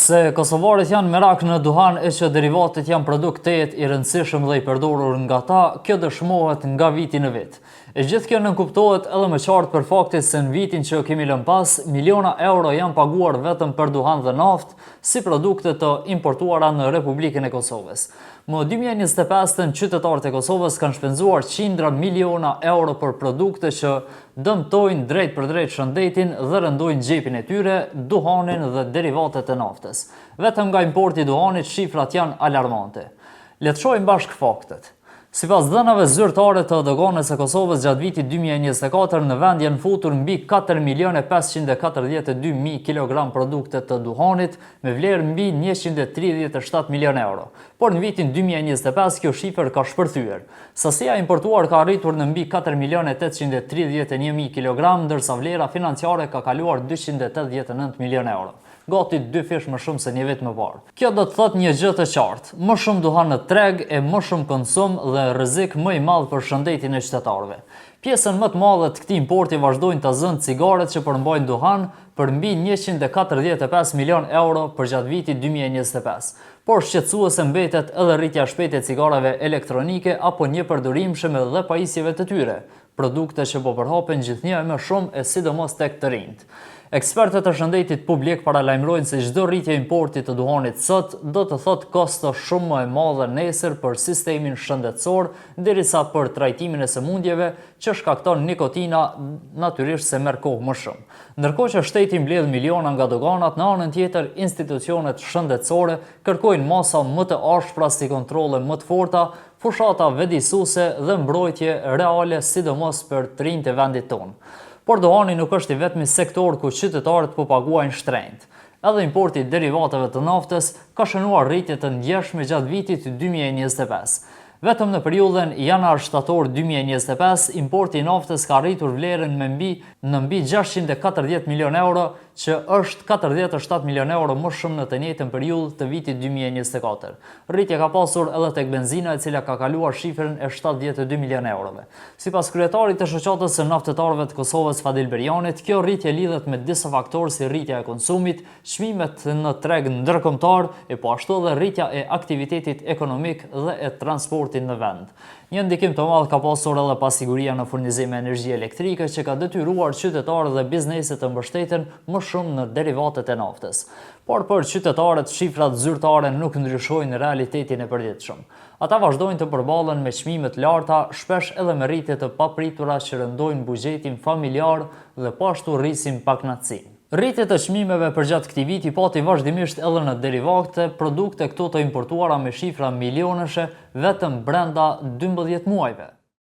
Se kosovarët janë merak në duhan e që derivatet janë produktet i rëndësishëm dhe i përdorur nga ta, kjo dëshmohet nga viti në vit. E gjithë kjo nënkuptohet edhe më qartë për faktin se në vitin që kemi lënë pas, miliona euro janë paguar vetëm për duhan dhe naftë si produkte të importuara në Republikën e Kosovës. Më 2025 qytetarët e Kosovës kanë shpenzuar qindra miliona euro për produkte që dëmtojnë drejt për drejt shëndetin dhe rëndojnë xhepin e tyre, duhanin dhe derivatet e naftës. Vetëm nga importi i duhanit shifrat janë alarmante. Le të shohim bashkë faktet. Sipas dhënave zyrtare të doganës së Kosovës gjatë vitit 2024 në vend janë futur mbi 4.542.000 kg produkte të duhanit me vlerë mbi 137 milion euro. Por në vitin 2025 kjo shifër ka shpërthyer. Sasia importuar ka arritur në mbi 4.831.000 kg, ndërsa vlera financiare ka kaluar 289 milion euro. Gati 2 fish më shumë se një vit më parë. Kjo do të thotë një gjë të qartë, më shumë duhan në treg e më shumë konsum dhe rrezik më i madh për shëndetin e qytetarëve. Pjesën më të madhe të këtij importi vazhdojnë ta zënë cigaret që përmbajnë duhan për mbi 145 milion euro për gjatë vitit 2025. Por shqetësuese mbetet edhe rritja shpejtë e cigareve elektronike apo një përdorimshme dhe pajisjeve të tyre, produkte që po përhapen gjithnjë më shumë e sidomos tek të rinjt. Ekspertët e shëndetit publik paralajmërojnë se çdo rritje importi të duhanit sot do të thotë kosto shumë më e madhe nesër për sistemin shëndetësor, derisa për trajtimin e sëmundjeve që shkakton nikotina natyrisht se merr kohë më shumë. Ndërkohë që shteti mbledh miliona nga doganat, në anën tjetër institucionet shëndetësore kërkojnë masa më të ashpra si kontrolle më të forta, fushata vëdësuese dhe mbrojtje reale sidomos për të rinjt e vendit tonë. Por duhani nuk është i vetmi sektor ku qytetarët po paguajnë shtrenjtë. Edhe importi i derivateve të naftës ka shënuar rritje të ndjeshme gjatë vitit 2025. Vetëm në periudhën janar-shtator 2025, importi i naftës ka arritur vlerën në mbi 640 milion euro, që është 47 milion euro më shumë në të njëjtën periudhë të vitit 2024. Rritja ka pasur edhe tek benzina, e cila ka kaluar shifrën e 72 milion eurove. Sipas kryetarit të shoqatës së naftetarëve të Kosovës Fadil Berjanit, kjo rritje lidhet me disa faktorë si rritja e konsumit, çmimet në treg ndërkombëtar e po ashtu edhe rritja e aktivitetit ekonomik dhe e transportit në vend. Një ndikim të madh ka pasur edhe pasiguria në furnizim me energji elektrike që ka detyruar qytetarët dhe bizneset të mbështeten më shumë në derivatet e naftës. Por për qytetarët shifrat zyrtare nuk ndryshojnë realitetin e përditshëm. Ata vazhdojnë të përballen me çmime të larta, shpesh edhe me rritje të papritura që rëndojnë buxhetin familjar dhe po ashtu rrisin pakënaqësinë. Rritjet e çmimeve përgjatë këtij viti pati vazhdimisht edhe në derivate, produkte këto të importuara me shifra milionëshe vetëm brenda 12 muajve.